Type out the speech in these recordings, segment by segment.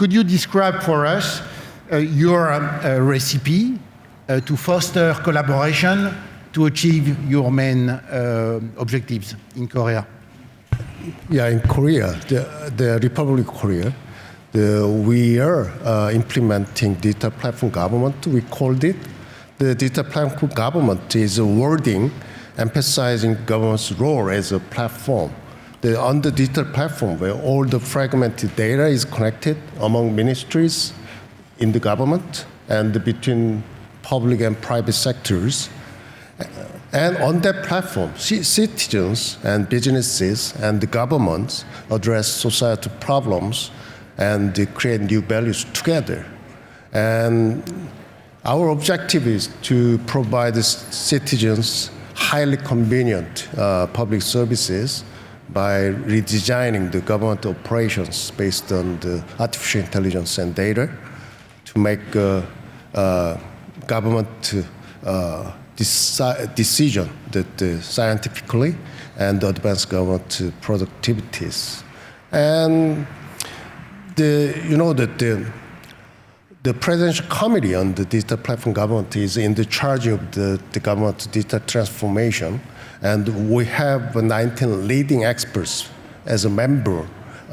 could you describe for us your recipe to foster collaboration to achieve your main objectives in Korea? Yeah, in Korea, the Republic of Korea, we are implementing digital platform government, we called it. The digital platform government is a wording emphasizing government's role as a platform. On the digital platform, where all the fragmented data is connected among ministries in the government and between public and private sectors. And on that platform, citizens and businesses and the governments address societal problems and create new values together. And our objective is to provide citizens highly convenient public services by redesigning the government operations based on the artificial intelligence and data to make government decision that scientifically and advance government productivities. And the Presidential Committee on the Digital Platform Government is in the charge of the government digital transformation, and we have 19 leading experts as a member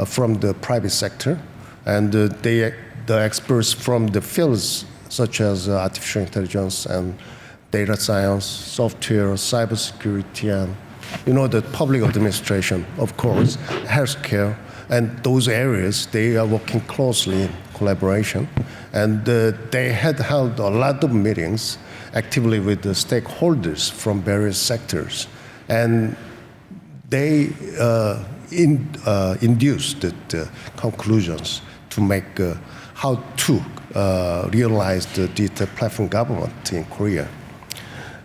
from the private sector, and the experts from the fields such as artificial intelligence and data science, software, cybersecurity, and the public administration, of course, healthcare, and those areas, they are working closely in collaboration. And they had held a lot of meetings actively with the stakeholders from various sectors. And they induced the conclusions to make how to realize the digital platform government in Korea.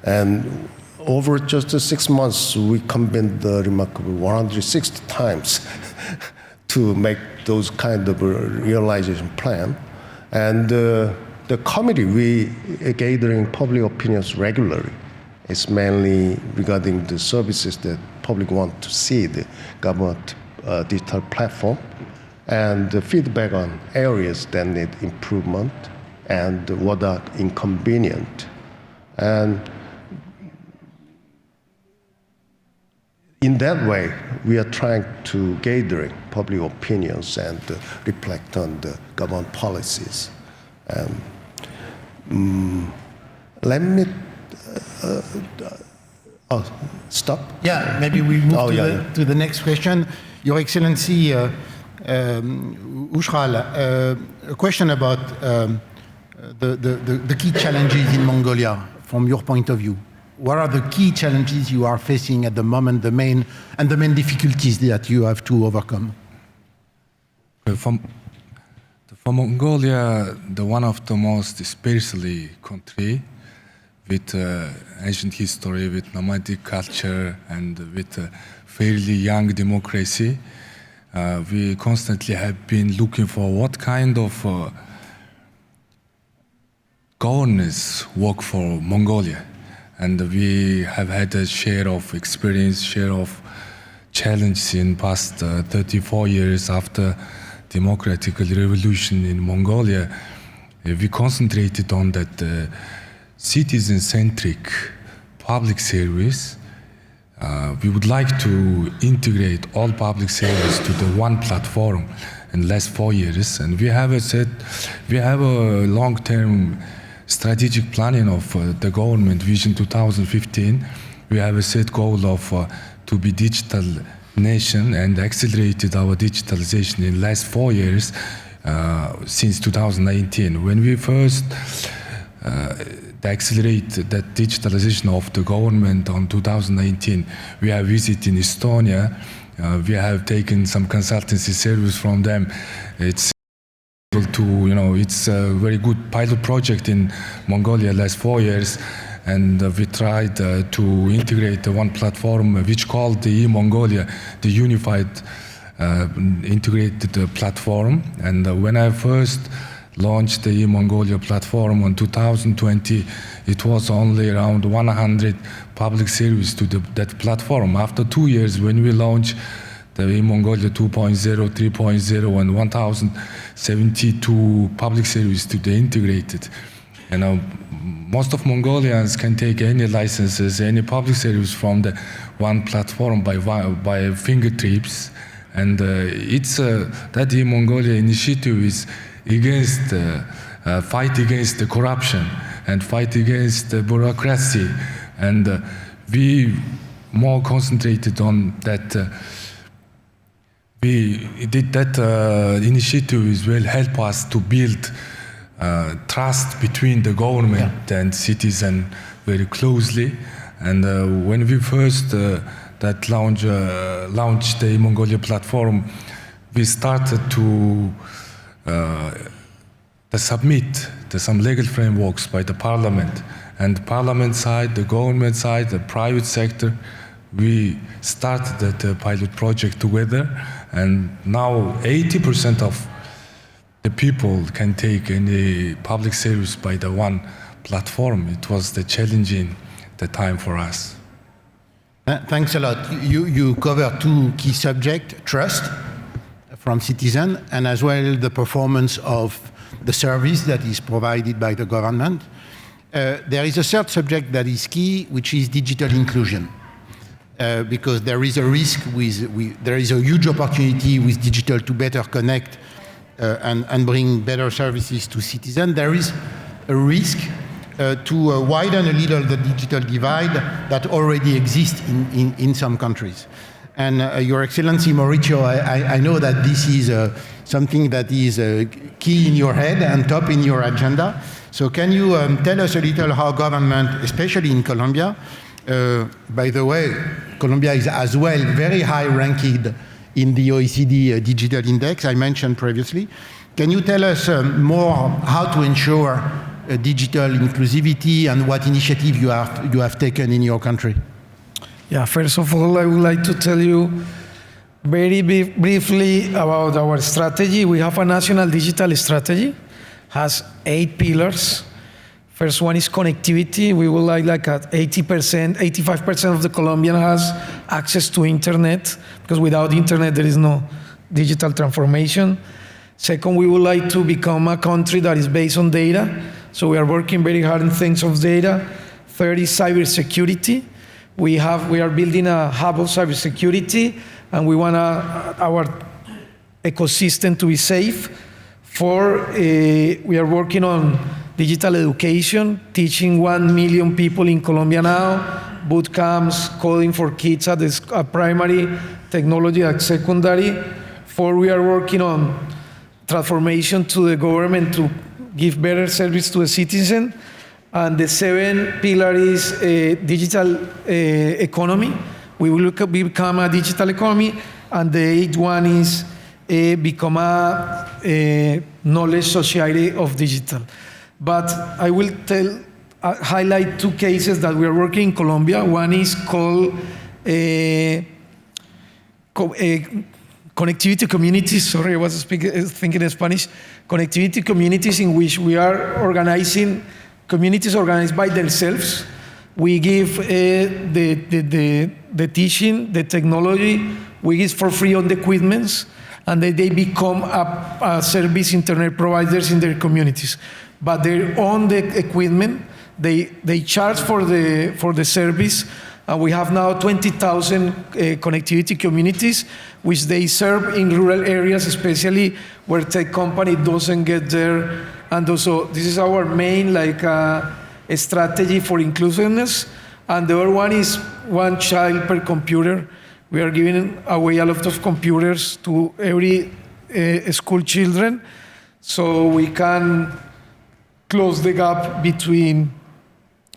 And over just 6 months, we convened the remarkable 160 times to make those kind of realization plan. And the committee, we are gathering public opinions regularly. It's mainly regarding the services that public want to see, the government digital platform, and the feedback on areas that need improvement and what are inconvenient. And in that way, we are trying to gather public opinions and reflect on the government policies. Let me stop. Yeah, maybe we move to the next question. Your Excellency, Ushral, a question about the key challenges in Mongolia from your point of view. What are the key challenges you are facing at the moment, the main difficulties that you have to overcome? For Mongolia, one of the most especially country with ancient history, with nomadic culture, and with fairly young democracy, we constantly have been looking for what kind of governance work for Mongolia. And we have had a share of experience, share of challenge in past 34 years after democratic revolution in Mongolia. We concentrated on that citizen-centric public service. We would like to integrate all public service to the one platform in last 4 years. And we have a long-term strategic planning of the government Vision 2015. We have a set goal of to be digital nation and accelerated our digitalization in last 4 years since 2019. When we first accelerate that digitalization of the government on 2019, we have visited in Estonia. We have taken some consultancy service from them. It's a very good pilot project in Mongolia last 4 years, and we tried to integrate one platform which called the e-Mongolia, the unified integrated platform. And when I first launched the e-Mongolia platform on 2020, it was only around 100 public service to that platform. After 2 years, when we launched the Mongolia 2.0, 3.0, and 1,072 public services to be integrated. And most of Mongolians can take any licenses, any public service from the one platform by fingertips. And that Mongolia initiative is against fight against the corruption and fight against the bureaucracy. And we more concentrated on that. Initiative will help us to build trust between the government and citizen very closely. And when we first launched the Mongolia platform, we started to submit some legal frameworks by the parliament. And parliament side, the government side, the private sector, we started the pilot project together. And now 80% of the people can take any public service by the one platform. It was the challenging the time for us. Thanks a lot. You cover two key subjects, trust from citizens, and as well the performance of the service that is provided by the government. There is a third subject that is key, which is digital inclusion. Because there is a risk there is a huge opportunity with digital to better connect and bring better services to citizens. There is a risk to widen a little the digital divide that already exists in some countries. And Your Excellency Mauricio, I know that this is something that is key in your head and top in your agenda. So can you tell us a little how government, especially in Colombia, by the way, Colombia is as well very high ranked in the OECD Digital Index I mentioned previously. Can you tell us more how to ensure digital inclusivity and what initiative you have taken in your country? Yeah, first of all, I would like to tell you very briefly about our strategy. We have a national digital strategy, has 8 pillars. First one is connectivity. We would like at 80%, 85% of the Colombian has access to internet, because without internet there is no digital transformation. Second, we would like to become a country that is based on data. So we are working very hard in things of data. Third is cybersecurity. We are building a hub of cybersecurity, and we want our ecosystem to be safe. Fourth, we are working on digital education, teaching 1 million people in Colombia now, boot camps, coding for kids at primary, technology at secondary. Fourth, we are working on transformation to the government to give better service to the citizen. And the 7th pillar is digital economy. We will become a digital economy. And the 8th one is become a knowledge society of digital. But I will highlight 2 cases that we are working in Colombia. One is called connectivity communities. Sorry, I was thinking in Spanish. Connectivity communities, in which we are organizing communities organized by themselves. We give the teaching, the technology, we give for free on the equipments, and they become a service internet providers in their communities. But they own the equipment, they charge for the service, and we have now 20,000 connectivity communities, which they serve in rural areas, especially where tech company doesn't get there. And also, this is our main a strategy for inclusiveness. And the other one is 1 child per computer. We are giving away a lot of computers to every school children, so we can close the gap between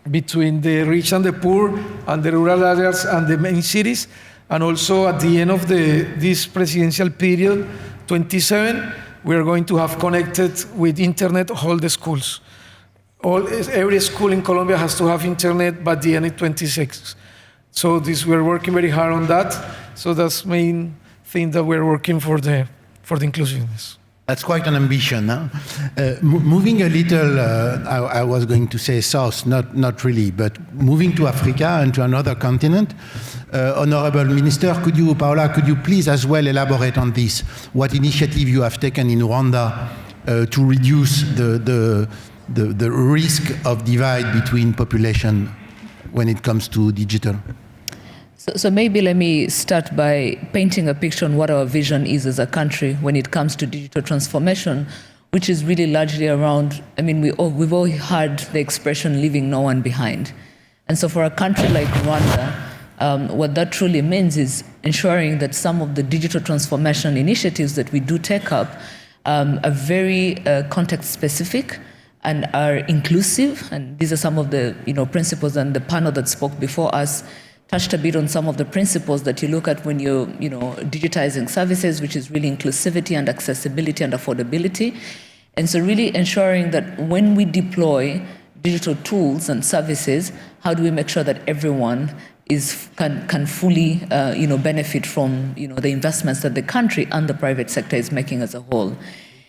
the rich and the poor, and the rural areas and the main cities. And also at the end of this presidential period, 27, we are going to have connected with internet all the schools. Every school in Colombia has to have internet by the end of 26. So we're working very hard on that. So that's the main thing that we're working for the inclusiveness. That's quite an ambition. Huh? Moving a little, I was going to say south, not really, but moving to Africa and to another continent. Honorable Minister, Paola, could you please as well elaborate on this? What initiative you have taken in Rwanda to reduce the risk of divide between population when it comes to digital? So maybe let me start by painting a picture on what our vision is as a country when it comes to digital transformation, which is really largely around, I mean, we've all heard the expression leaving no one behind. And so for a country like Rwanda, what that truly means is ensuring that some of the digital transformation initiatives that we do take up are very context specific and are inclusive. And these are some of the principles, and the panel that spoke before us touched a bit on some of the principles that you look at when you're digitizing services, which is really inclusivity and accessibility and affordability. And so really ensuring that when we deploy digital tools and services, how do we make sure that everyone can fully benefit from the investments that the country and the private sector is making as a whole.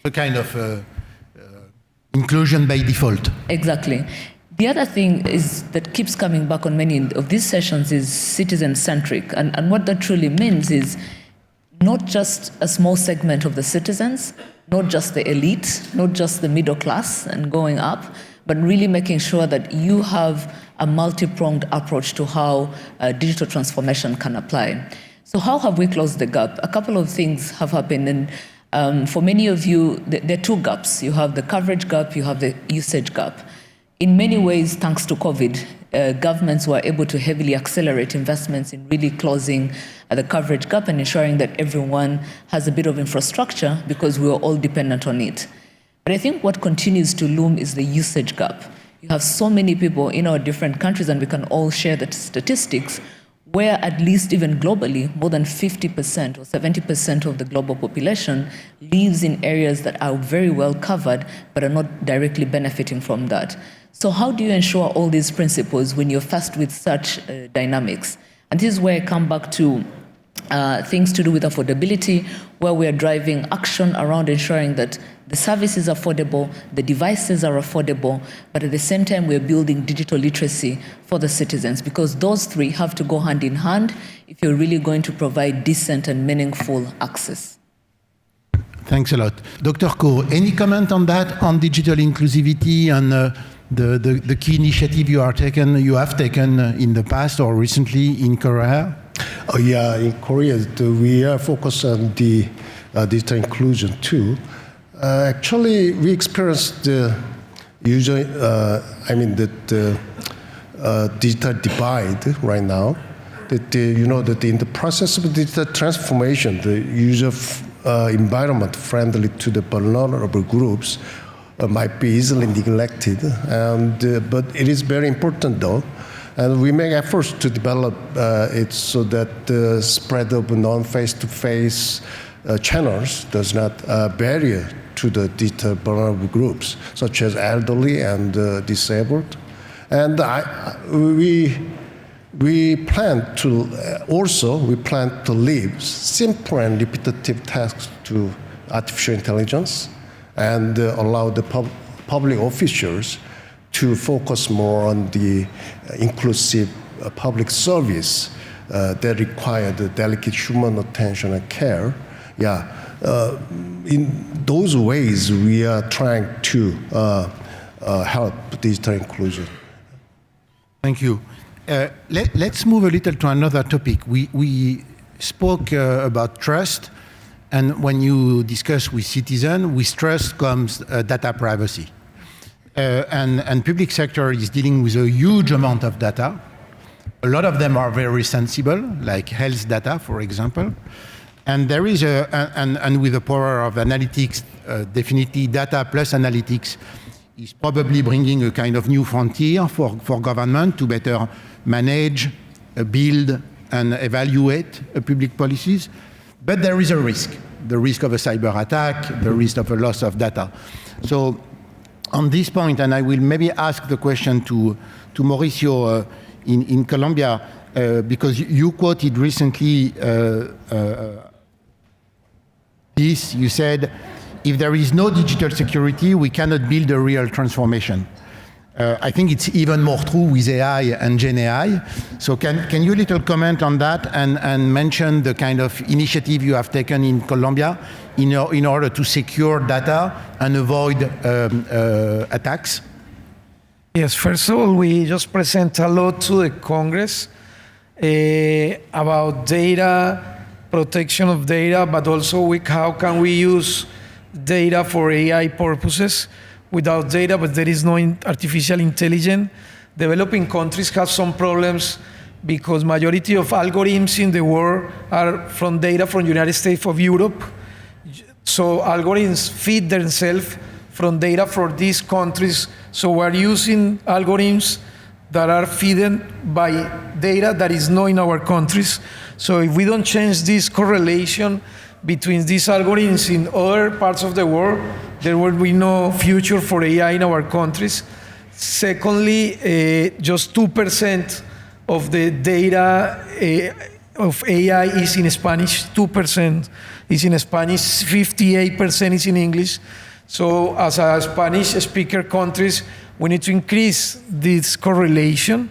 A kind of inclusion by default. Exactly. The other thing is that keeps coming back on many of these sessions is citizen-centric. And what that truly means is not just a small segment of the citizens, not just the elite, not just the middle class and going up, but really making sure that you have a multi-pronged approach to how digital transformation can apply. So how have we closed the gap? A couple of things have happened. And for many of you, there are two gaps. You have the coverage gap, you have the usage gap. In many ways, thanks to COVID, governments were able to heavily accelerate investments in really closing the coverage gap and ensuring that everyone has a bit of infrastructure because we are all dependent on it. But I think what continues to loom is the usage gap. You have so many people in our different countries, and we can all share the statistics, where at least even globally, more than 50% or 70% of the global population lives in areas that are very well covered but are not directly benefiting from that. So how do you ensure all these principles when you're faced with such dynamics? And this is where I come back to things to do with affordability, where we are driving action around ensuring that the service is affordable, the devices are affordable, but at the same time we're building digital literacy for the citizens, because those three have to go hand in hand if you're really going to provide decent and meaningful access. Thanks a lot. Dr. Ko, any comment on that, on digital inclusivity and the key initiative you have taken in the past or recently in Korea? Oh, yeah, in Korea, we are focused on the digital inclusion too. Actually, we experienced the digital divide right now. That in the process of digital transformation, the user environment friendly to the vulnerable groups might be easily neglected, but it is very important though. And we make efforts to develop it so that the spread of non-face-to-face channels does not barrier to the digital vulnerable groups, such as elderly and disabled. And we plan to leave simple and repetitive tasks to artificial intelligence and allow the public officials to focus more on the inclusive public service that require the delicate human attention and care. Yeah, in those ways, we are trying to help digital inclusion. Thank you. Let's move a little to another topic. We spoke about trust, and when you discuss with citizens, with trust comes data privacy. And public sector is dealing with a huge amount of data. A lot of them are very sensible, like health data, for example. And there is and with the power of analytics, definitely data plus analytics is probably bringing a kind of new frontier for government to better manage, build, and evaluate public policies. But there is a risk, the risk of a cyber attack, the risk of a loss of data. So on this point, and I will maybe ask the question to Mauricio in Colombia, because you quoted recently this, you said, if there is no digital security, we cannot build a real transformation. I think it's even more true with AI and Gen AI. So can you little comment on that and mention the kind of initiative you have taken in Colombia in order to secure data and avoid attacks? Yes, first of all, we just present a lot to the Congress about data, protection of data, but also how can we use data for AI purposes. Without data, but there is no artificial intelligence. Developing countries have some problems because majority of algorithms in the world are from data from United States of Europe. So algorithms feed themselves from data for these countries. So we're using algorithms that are fed by data that is not in our countries. So if we don't change this correlation between these algorithms in other parts of the world, there will be no future for AI in our countries. Secondly, just 2% of the data of AI is in Spanish, 2% is in Spanish, 58% is in English. So as a Spanish speaker countries, we need to increase this correlation.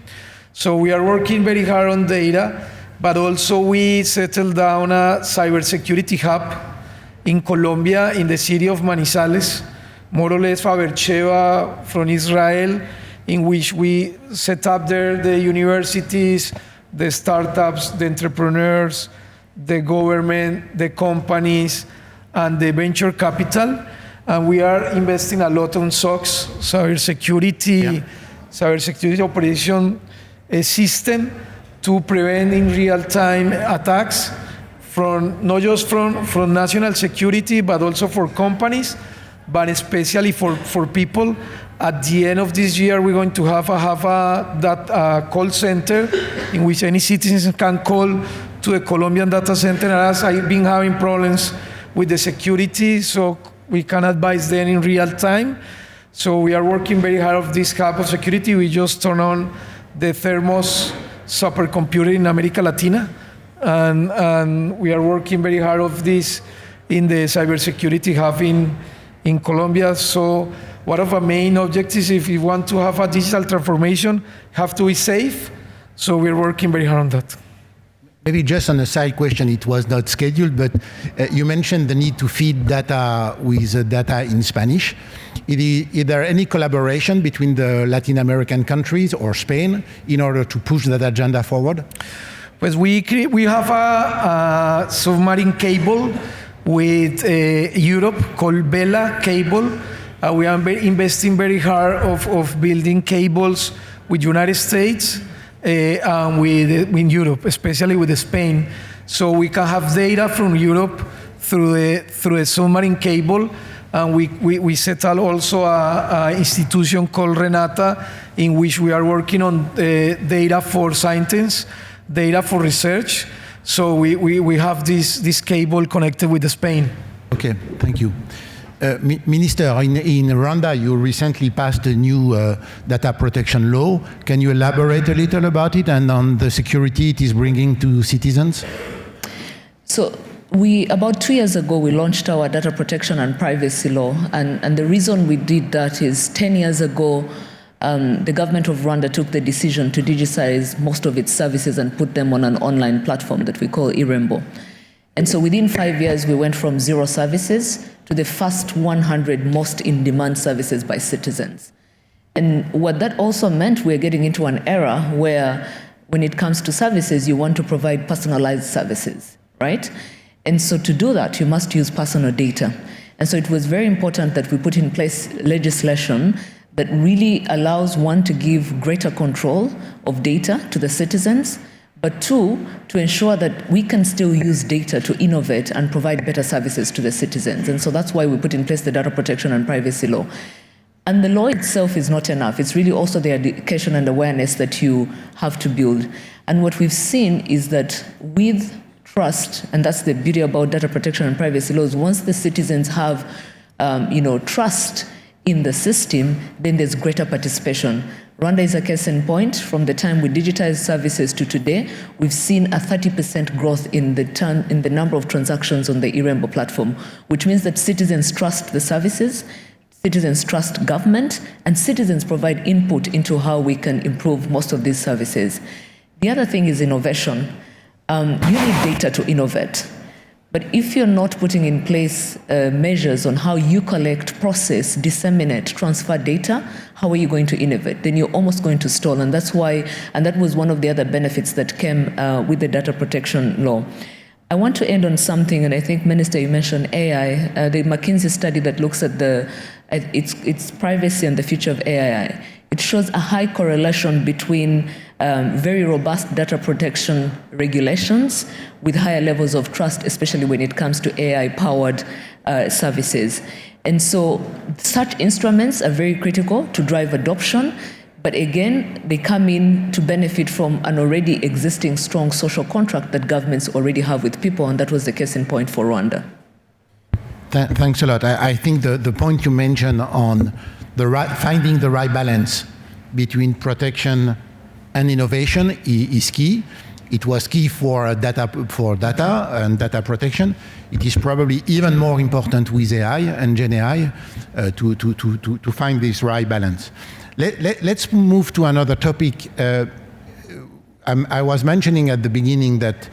So we are working very hard on data, but also we settled down a cybersecurity hub in Colombia, in the city of Manizales, more or less Fabercheva from Israel, in which we set up there the universities, the startups, the entrepreneurs, the government, the companies, and the venture capital. And we are investing a lot on SOCs, cybersecurity operation system to prevent in real time attacks from not just from national security, but also for companies, but especially for people. At the end of this year, we're going to have a call center in which any citizen can call to a Colombian data center. As I've been having problems with the security, so we can advise them in real time. So we are working very hard on this hub of security. We just turned on the Thermos supercomputer in America Latina. And we are working very hard on this in the cybersecurity hub in Colombia. So one of our main objectives, if you want to have a digital transformation, have to be safe. So we're working very hard on that. Maybe just on a side question, it was not scheduled, but you mentioned the need to feed data with data in Spanish. Is there any collaboration between the Latin American countries or Spain in order to push that agenda forward? Pues we have a submarine cable with Europe called Vela Cable. We are investing very hard of building cables with United States and with Europe, especially with Spain. So we can have data from Europe through the submarine cable. And we set up also a institution called Renata, in which we are working on data for scientists, data for research. So we have this cable connected with Spain. Okay, thank you. Minister, in Rwanda, you recently passed a new data protection law. Can you elaborate a little about it and on the security it is bringing to citizens? So about 2 years ago, we launched our data protection and privacy law. And the reason we did that is 10 years ago, the government of Rwanda took the decision to digitize most of its services and put them on an online platform that we call Irembo. And so within 5 years, we went from 0 services to the first 100 most in-demand services by citizens. And what that also meant, we're getting into an era where when it comes to services, you want to provide personalized services, right? And so to do that, you must use personal data. And so it was very important that we put in place legislation that really allows, one, to give greater control of data to the citizens, but two, to ensure that we can still use data to innovate and provide better services to the citizens. And so that's why we put in place the data protection and privacy law. And the law itself is not enough. It's really also the education and awareness that you have to build. And what we've seen is that with trust, and that's the beauty about data protection and privacy laws, once the citizens have trust in the system, then there's greater participation. Rwanda is a case in point. From the time we digitized services to today, we've seen a 30% growth in the number of transactions on the Irembo platform, which means that citizens trust the services, citizens trust government, and citizens provide input into how we can improve most of these services. The other thing is innovation. You need data to innovate. But if you're not putting in place measures on how you collect, process, disseminate, transfer data, how are you going to innovate? Then you're almost going to stall. And that's why, and that was one of the other benefits that came with the data protection law. I want to end on something, and I think, Minister, you mentioned AI. The McKinsey study that looks at its privacy and the future of AI. It shows a high correlation between very robust data protection regulations with higher levels of trust, especially when it comes to AI-powered services. And so such instruments are very critical to drive adoption, but again, they come in to benefit from an already existing strong social contract that governments already have with people, and that was the case in point for Rwanda. Thanks a lot. I think the point you mentioned on finding the right balance between protection and innovation is key. It was key for data and data protection. It is probably even more important with AI and Gen AI to find this right balance. Let's move to another topic. I was mentioning at the beginning that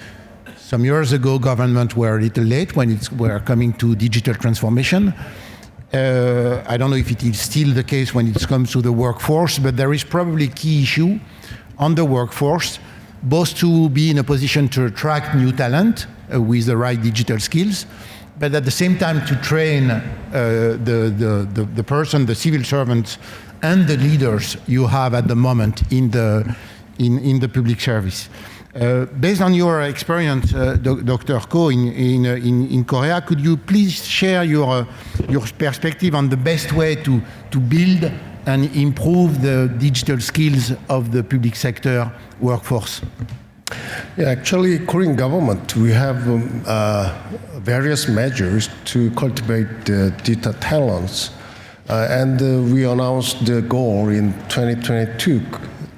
some years ago, government were a little late when it were coming to digital transformation. I don't know if it is still the case when it comes to the workforce, but there is probably a key issue on the workforce, both to be in a position to attract new talent with the right digital skills, but at the same time to train the person, the civil servants, and the leaders you have at the moment in the public service. Based on your experience, Dr. Ko, in Korea, could you please share your perspective on the best way to build and improve the digital skills of the public sector workforce? Yeah, actually, Korean government, we have various measures to cultivate data talents. And we announced the goal in 2022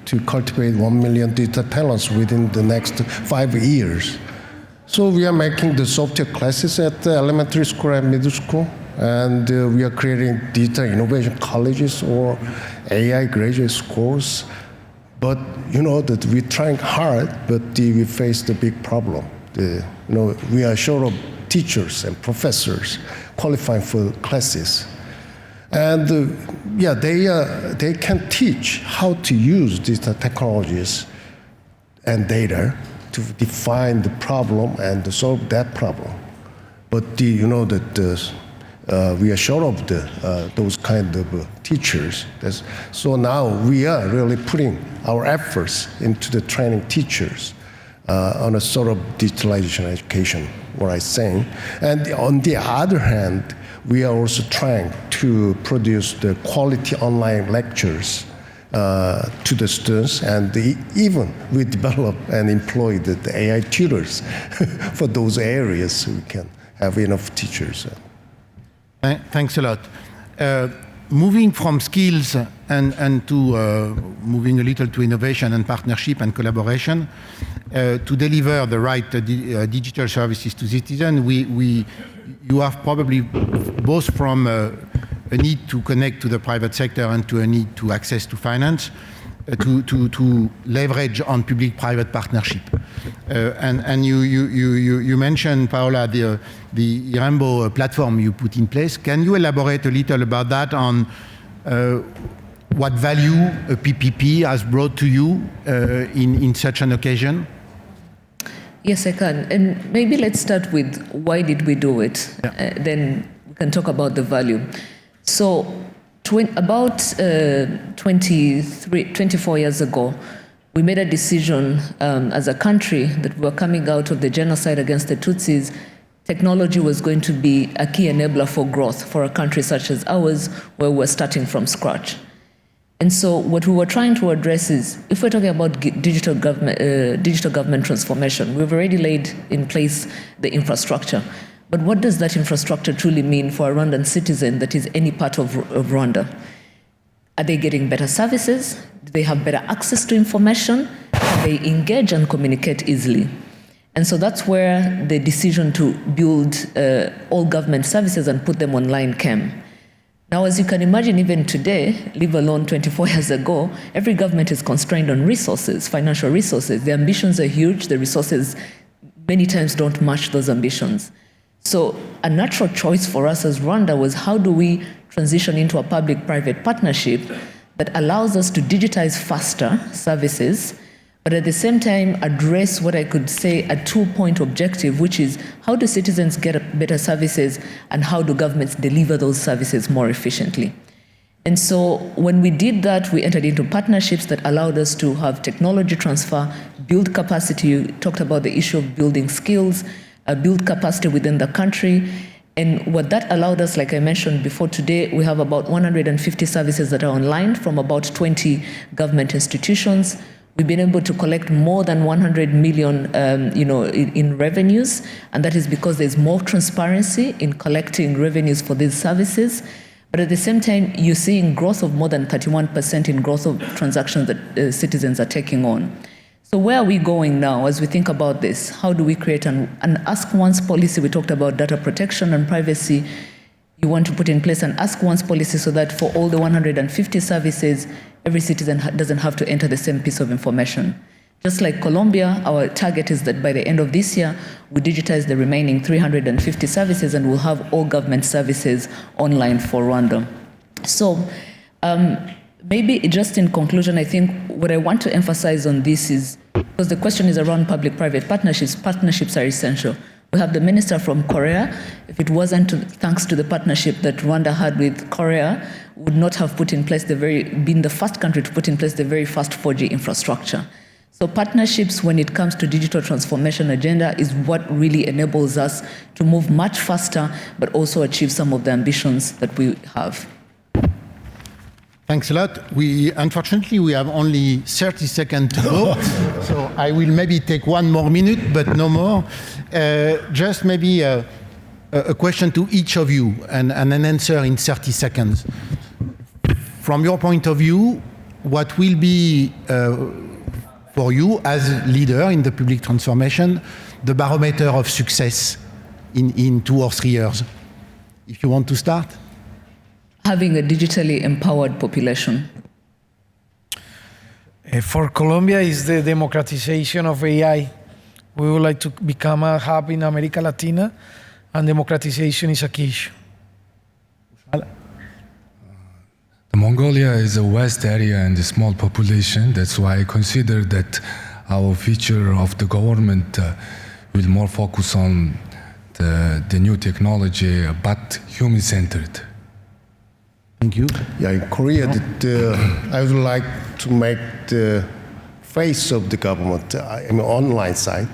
to cultivate 1 million data talents within the next 5 years. So we are making the software classes at the elementary school and middle school, and we are creating data innovation colleges or AI graduate schools. But you know that we're trying hard, but we face the big problem. We are short of teachers and professors qualifying for classes. And they can teach how to use digital technologies and data to define the problem and to solve that problem. But you know that we are short of those kind of teachers. So now we are really putting our efforts into the training teachers on a sort of digitalization education, what I'm saying. And on the other hand, we are also trying to produce the quality online lectures to the students, and even we develop and employ the AI tutors for those areas so we can have enough teachers. Thanks a lot. Moving from skills and to moving a little to innovation and partnership and collaboration, to deliver the right digital services to citizens, you have probably both from a need to connect to the private sector and to a need to access to finance, to leverage on public-private partnership. And you mentioned, Paola, the Irembo platform you put in place. Can you elaborate a little about that, on what value a PPP has brought to you in such an occasion? Yes, I can. And maybe let's start with why did we do it? Yeah. Then we can talk about the value. So about 24 years ago, we made a decision as a country that we were coming out of the genocide against the Tutsis. Technology was going to be a key enabler for growth for a country such as ours, where we're starting from scratch. And so what we were trying to address is, if we're talking about digital government transformation, we've already laid in place the infrastructure. But what does that infrastructure truly mean for a Rwandan citizen that is any part of Rwanda? Are they getting better services? Do they have better access to information? Can they engage and communicate easily? And so that's where the decision to build all government services and put them online came. Now, as you can imagine, even today, leave alone 24 years ago, every government is constrained on resources, financial resources. The ambitions are huge, the resources many times don't match those ambitions. So a natural choice for us as Rwanda was, how do we transition into a public-private partnership that allows us to digitize faster services, but at the same time address what I could say a two-point objective, which is how do citizens get better services and how do governments deliver those services more efficiently? And so when we did that, we entered into partnerships that allowed us to have technology transfer, build capacity. You talked about the issue of building skills, build capacity within the country. And what that allowed us, like I mentioned before, today we have about 150 services that are online from about 20 government institutions. We've been able to collect more than 100 million in revenues, and that is because there's more transparency in collecting revenues for these services. But at the same time, you're seeing growth of more than 31% in growth of transactions that citizens are taking on. So where are we going now as we think about this? How do we create an ask once policy? We talked about data protection and privacy. You want to put in place an ask once policy so that for all the 150 services, every citizen doesn't have to enter the same piece of information. Just like Colombia, our target is that by the end of this year, we digitize the remaining 350 services and we'll have all government services online for Rwanda. So maybe just in conclusion, I think what I want to emphasize on this is, because the question is around public-private partnerships, partnerships are essential. We have the minister from Korea. If it wasn't thanks to the partnership that Rwanda had with Korea, would not have put in place been the first country to put in place the very first 4G infrastructure. So partnerships when it comes to digital transformation agenda is what really enables us to move much faster, but also achieve some of the ambitions that we have. Thanks a lot. Unfortunately, we have only 30 seconds to go, so I will maybe take one more minute, but no more. Just maybe a question to each of you and an answer in 30 seconds. From your point of view, what will be, for you as leader in the public transformation, the barometer of success in 2 or 3 years? If you want to start. Having a digitally empowered population. For Colombia is the democratization of AI. We would like to become a hub in America Latina, and democratization is a key issue. Mongolia is a vast area and a small population. That's why I consider that our future of the government will more focus on the new technology, but human-centered. Thank you. Yeah, in Korea, I would like to make the face of the government, online side.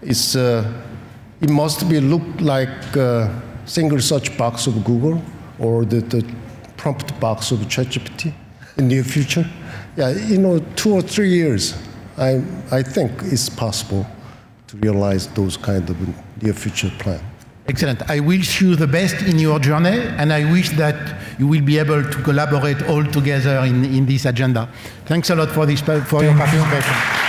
It must be look like a single search box of Google or the prompt box of ChatGPT in the near future. Yeah, 2 or 3 years, I think it's possible to realize those kind of near future plan. Excellent. I wish you the best in your journey, and I wish that you will be able to collaborate all together in this agenda. Thanks a lot for your participation.